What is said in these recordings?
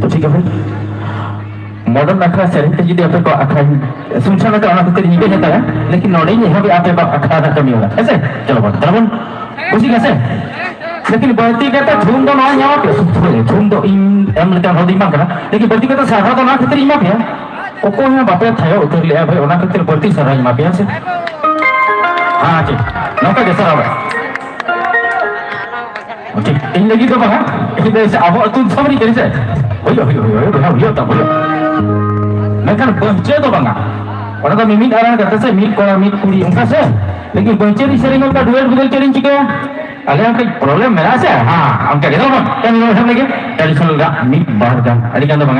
तो ठीक है भाई मॉडर्न अखड़ा सेरेंज ते जुदी आपे को अखड़ा सुनछा लगा ona खतिर निबे हेता है लेकिन नोडे ये भी आपे को अखड़ा का कमी होगा ऐसे चलो बात तरबन खुशी कैसे लेकिन बर्ती का तो झूम दो ना यहाँ पे झूम दो इन एम लेता हो दिमाग का लेकिन बर्ती का तो सारा तो ना खतिर इमा पे ओको यहाँ बापे थायो उतर लिया भाई ओना खतिर बर्ती सारा इमा पे से हाँ ठीक नौका जैसा रहा ओके इन लगी तो बहा ini saya awak tu sama ni jadi saya oh tak boleh mereka baca tu bang orang tu mimit orang kata saya mimit kalau mimit kuri engkau saya lagi baca di sering kita duel betul cari juga ada yang kayak problem merah saya angkat kita bang kan ini macam lagi dari kalau enggak mimit baru kan ada kan tu bang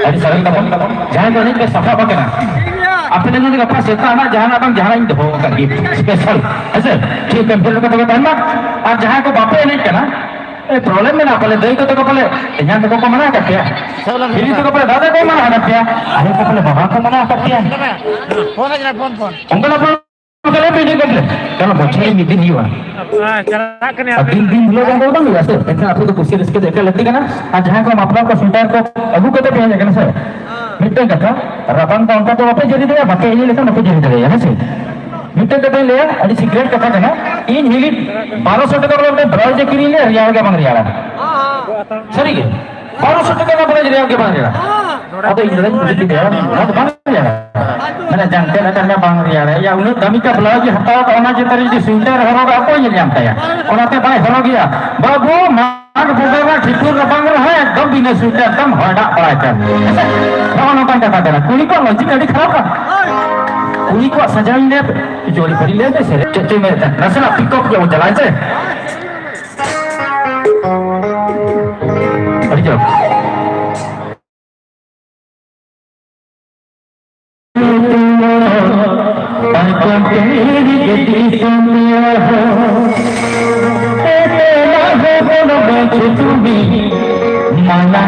Adik saling telepon, jangan tanya ke siapa apa kena. Apa dengan juga pas itu anak jangan abang jangan itu bawa kat gift special. Asal, ठीक है फिर लोग तो कहते हैं ना, आज जहाँ को बापे नहीं कना, problem में ना पहले दही को तो पहले यहाँ तो को मना करते हैं, फिर तो पहले दादा को मना करते हैं, अरे को पहले बाबा को मना करते हैं। फोन aja फोन उनका अपन kalau beda kan kalau bocah ini din hiwa दिन लोग को उड़न गया सर इतना आपको तो कुर्सी रिस्क देकर लेती है ना आज जहां को मापला को सुनता को अबू को तो पे जाएगा ना सर मिट्टे कथा रबन का उनका तो वापस जरी दे बाकी ये लेकर वापस जरी दे है सर मिट्टे कथा ले अरे सिगरेट कथा है ना इन हिलिट 1200 टका वाला अपने ब्राउज के लिए रियाल के मांग रियाला सही है 1200 टका का ब्राउज रियाल के मांग रियाला अब इधर कुछ भी दे ना तो मांग रियाला मैंने जानते ना करना मांग रियाला या उन्हें दमी का ब्लाउज हटाओ तो ना जितनी जो स्वेटर हरोगा कोई नहीं जानता है और आते भाई हरो गया बाबू मांग बुगेवा ठिकुर रबांग रहा है एकदम बिना स्वेटर एकदम हड़ा पड़ा है कौन नौकर कथा देना कुली को लॉजिक अड़ी खराब का कुली को सजाई ले जोड़ी पड़ी ले से चचे में नसला पिकअप जो चलाए से अड़ी जाओ माना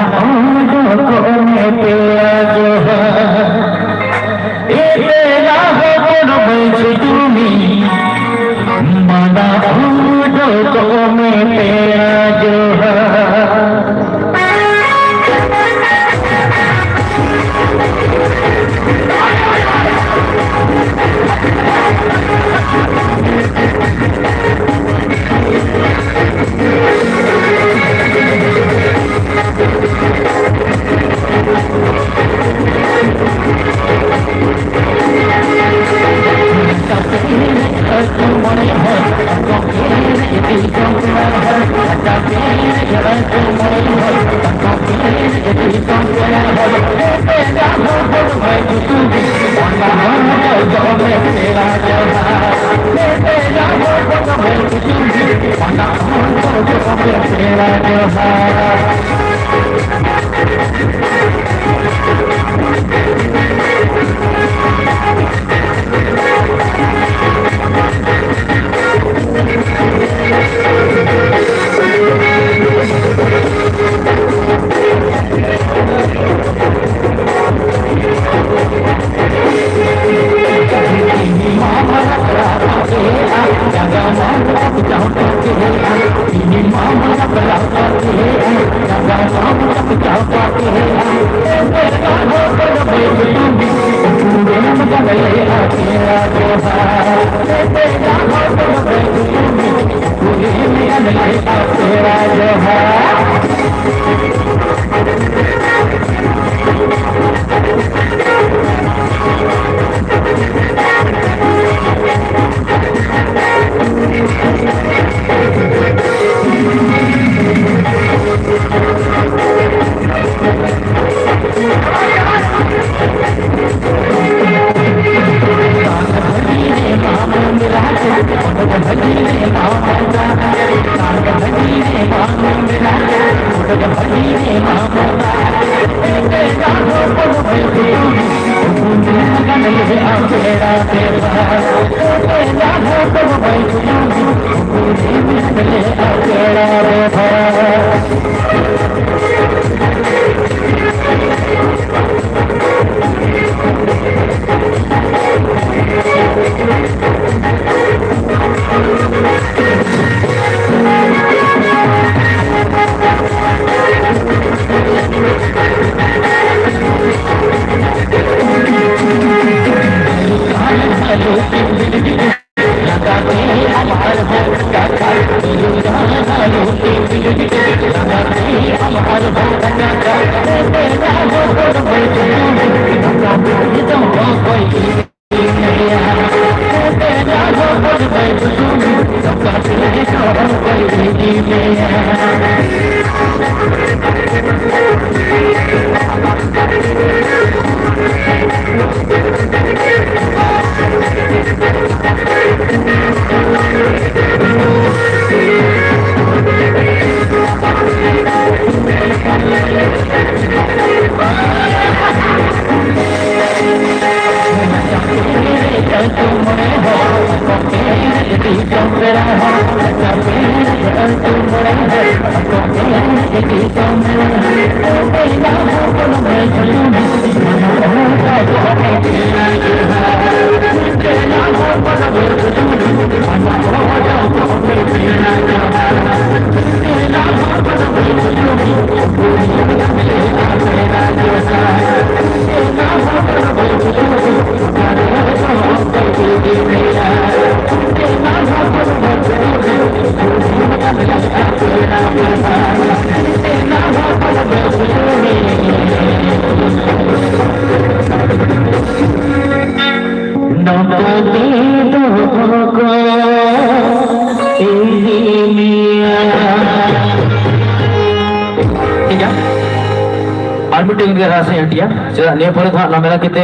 Meeting dia rasanya dia, sudah dia boleh tak nama kita,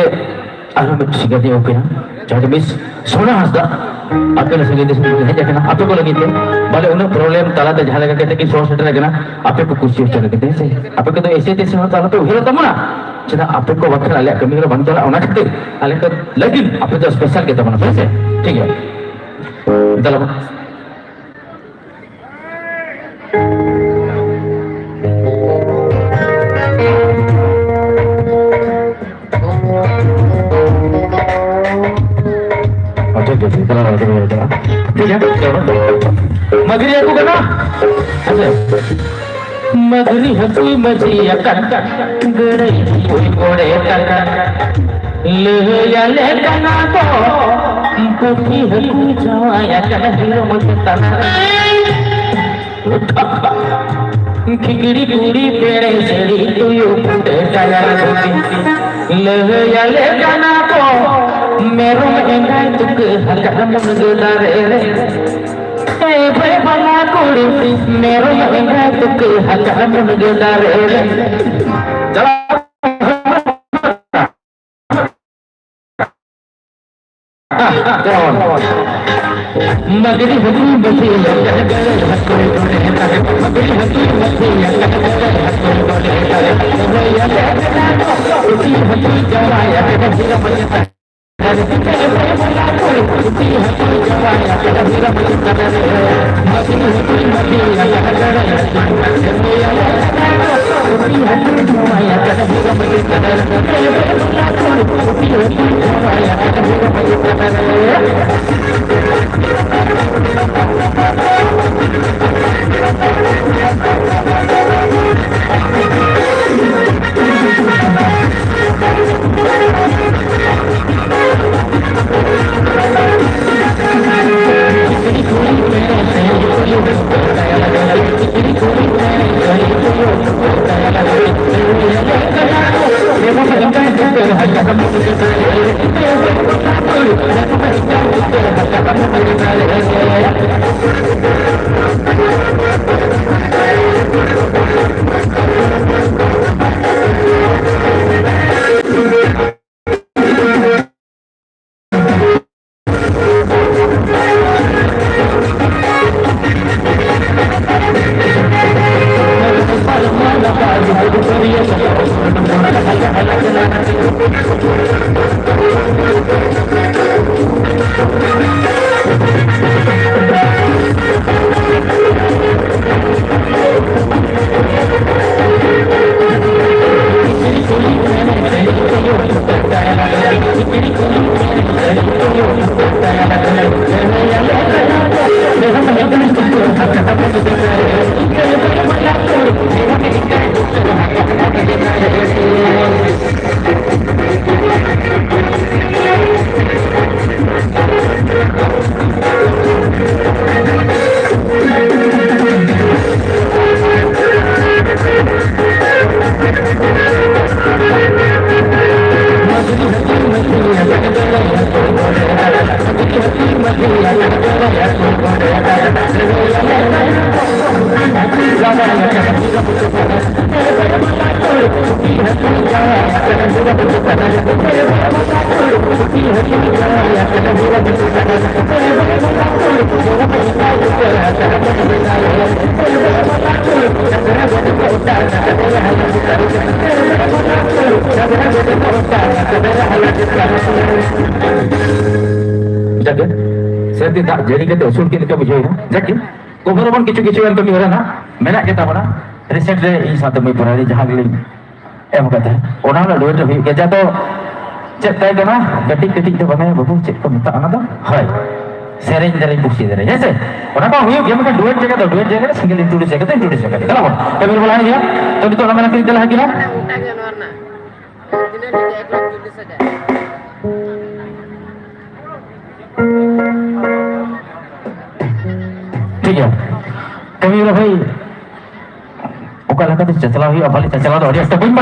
siapa dia okey na, jadi miss, soalnya hasda, apa yang saya kata aja kena, apa kalau gitu, balik untuk problem tala dah jalan kita kita soal sesuatu lagi na, apa aku kursi cara kita sih, apa kita SAT semua tala tu, hero tamu na, jadi apa aku waktu alih kami kalau bantu lah, orang kita, alih ke lagi, apa tu spesial kita mana, sih, ठीक है, dalam Magri aku kena. Magri hati mati akan gerai koi kore akan leya lekana ko puki hati jaya akan hiro mata खिगड़ी Gudi पेड़े सड़ी तुयु पुटे कया leya lekana ko meru engai tuk hakam mungdare Bye bala kuri meru engai tuk hakam mungdare Magri hati mati Magri hati mati hati jawaya hira mata serti tak jadi kita usul kita bujui na. Jadi, cover pun kicu-kicu yang kami orang na, menak kita mana. Recent ini satu mei pernah jahat lagi. Kata, orang nak duit lebih kerja tu cek tay kena, ketik-ketik tu pakai babu cek kau minta anak tu. Hai, sering dari busi dari. Ya sih. Orang kau hiup dia makan duit jaga single itu jaga tu itu jaga. Kalau pun, kami berbola ni ya. Tu itu nama nak kita lagi lah. ठीक है कभी भाई ओकला कते चचला हुई अबली चचला तो idea तो बन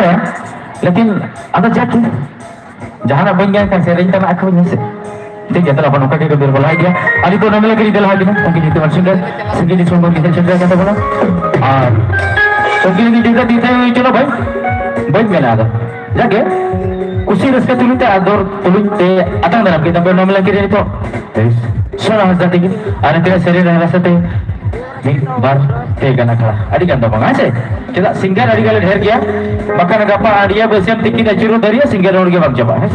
लेकिन ada jatuh jangan benggan kan sering kan aku ni ठीक है तेरा अपन ओका के कबीर बोला गया अली तो नमले करी दिला lagi mungkin itu maksudnya segini cuma kita cerita kata bola mungkin ini juga dite चलो भाई baik mana ada jaga खुशी रस्ते तुलते आदर तुलते atang dalam kita nमले करी itu सोना जाते की आणि तेरा शरीर राहते bar tega nak kalah adik kan bang aja kita singgah adik kali ढेर किया maka nagapa adia bersiap tikin acuru dari singgah orang ke bang coba है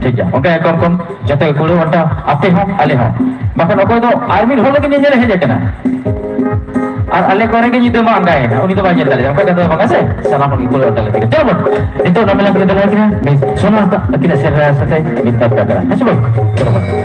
ठीक है ओके कम जते कुलो वटा आपे हो आले हो maka नको तो आर्मी हो लगे नहीं रहे जाके ना আর আলে করে কি নিতে মা আন্দায় না উনি তো বাজে তালে ওকে কথা bang আছে salam lagi kulo তালে ঠিক আছে চলো itu namanya kita lagi na sono kita serah selesai minta kagak है